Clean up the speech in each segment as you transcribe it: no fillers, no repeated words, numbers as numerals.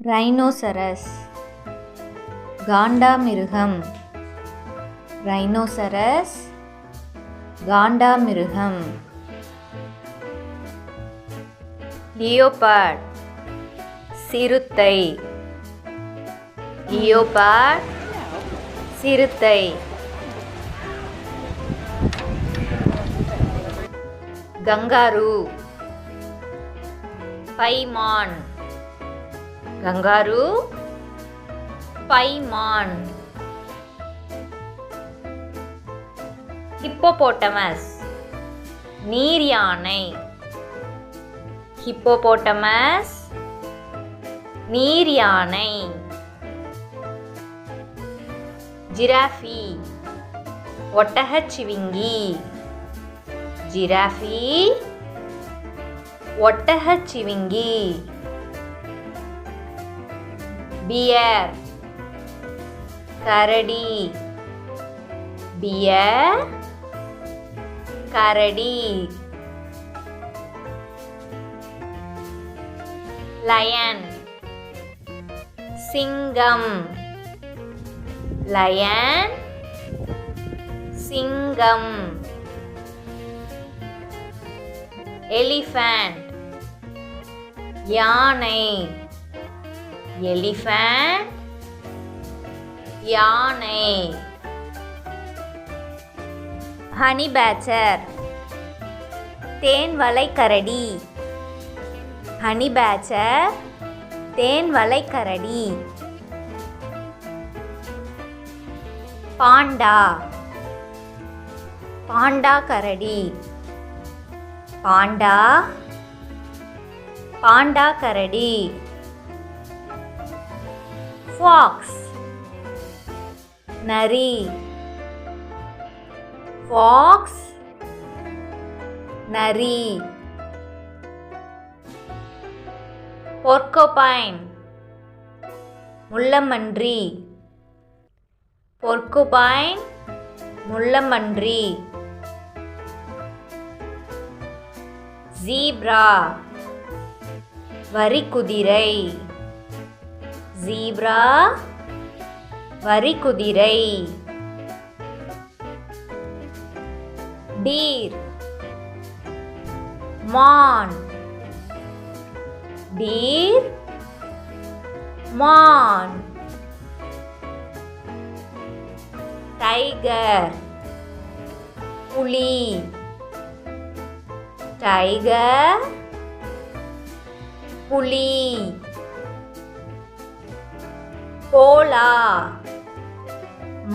Rhinoceros காண்டாமிருகம். Rhinoceros காண்டாமிருகம். Leopard சிறுத்தை. Leopard சிறுத்தை. Kangaroo பைமான். Kangaroo பைமான். Hippopotamus நீர் யானை. ஹிப்போபோட்டமஸ் நீர் யானை. ஜிராஃபி ஒட்டகச்சிவிங்கி. ஜிராஃபி ஒட்டகச்சிவிங்கி. பியர் கரடி. பியர் கரடி. லயன் சிங்கம். லயன் சிங்கம். எலிஃபண்ட் யானை. எலிஃபண்ட் யானை. ஹனி பேச்சர் தேன்வளை கரடி. ஹனி பேச்சர் தேன்வளை கரடி. பாண்டா பாண்டா கரடி. பாண்டா பாண்டா கரடி. ஃபாக்ஸ் நரி. ஃபாக்ஸ் நரி. போர்கோபைன் முள்ளமன்றி. போர்கோபைன் முள்ளமன்றி. ஜீப்ரா வரிக்குதிரை. ஜீப்ரா வரிக்குதிரை. டீர் மான். டீர் மான். டைகர் புலி. டைகர் புலி. Cola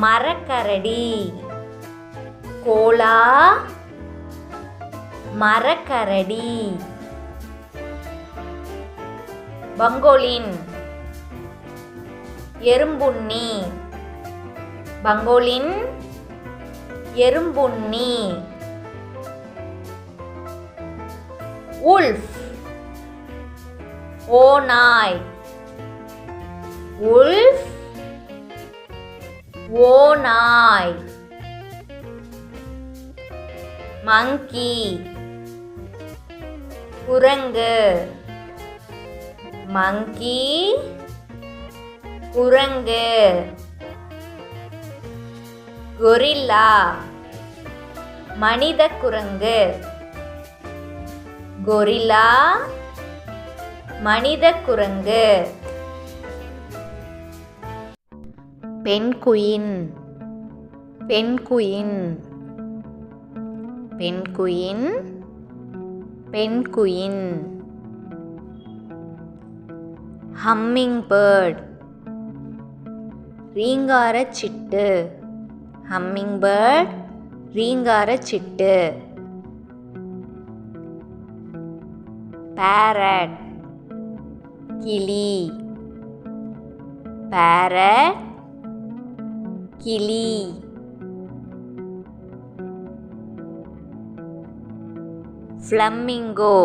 மரக்கரடி. Cola மரக்கரடி. Pangolin எறும்புண்ணி. Pangolin எறும்புண்ணி. Wolf ஓநாய். உல்ஃப் ஓநாய். மங்கி குரங்கு. மங்கி குரங்கு. கொரில்லா மனித குரங்கு. கொரில்லா மனித குரங்கு. Penguin penguin. Penguin penguin. Hummingbird ரீங்காரச்சிட்டு. ஹம்மிங் பேர்ட் ரீங்காரச்சிட்டு. பேரட் கிளி. பேரட் கிளி. ஃப்ளமிங்கோ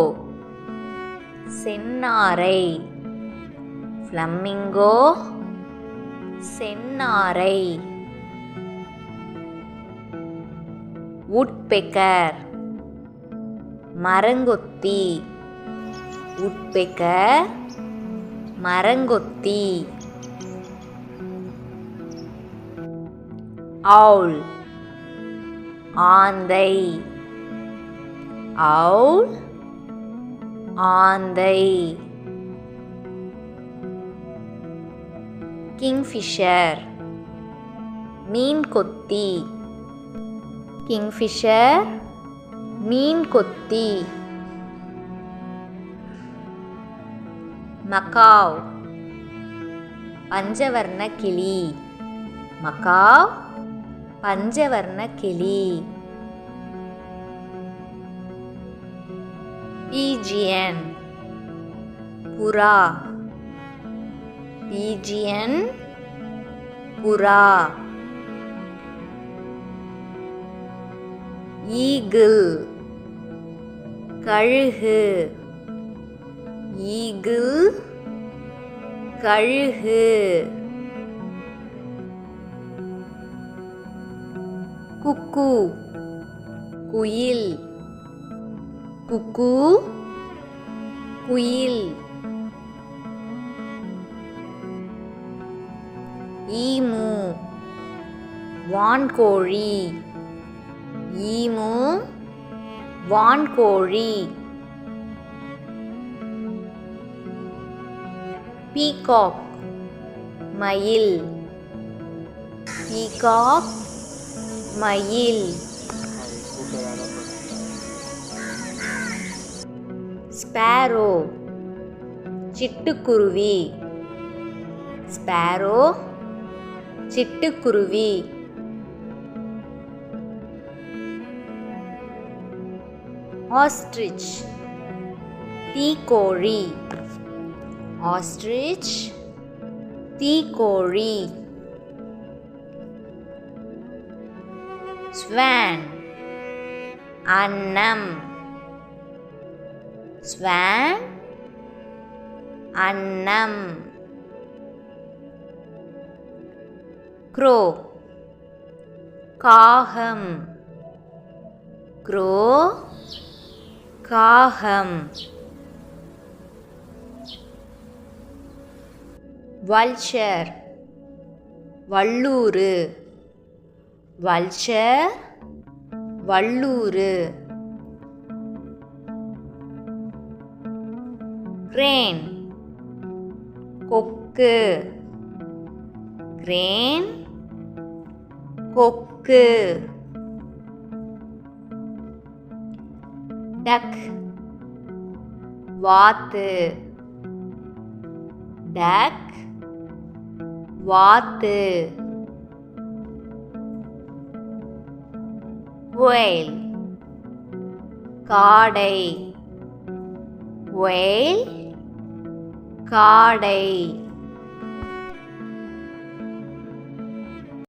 செந்நாரை. ஃப்ளமிங்கோ செந்நாரை. woodpecker மரங்கொத்தி. woodpecker மரங்கொத்தி. owl ஆந்தை. owl ஆந்தை. kingfisher மீன் கொத்தி. kingfisher மீன் கொத்தி. macaw பஞ்சவர்ண கிளி. macaw பஞ்சவர்ண கிளி. pigeon புறா. pigeon புறா. eagle கழுகு. eagle கழுகு. குக்கு குயில். குக்கு குயில். ஈமு வான்கோழி. ஈமு வான்கோழி. பீகாக் மயில். பீகாக் மயில். ஸ்பேரோ சிட்டுக்குருவி. ஸ்பேரோ சிட்டுக்குருவி. ஆஸ்ட்ரிச் தீக்கோழி. ஆஸ்ட்ரிச் தீக்கோழி. ஸ்வான் அன்னம். ஸ்வான் அன்னம். crow காகம். crow காகம். vulture வல்லூறு. vulture வல்லூறு. crane கொக்கு. crane கொக்கு. duck வாத்து. duck வாத்து. whale காடை. whale காடை.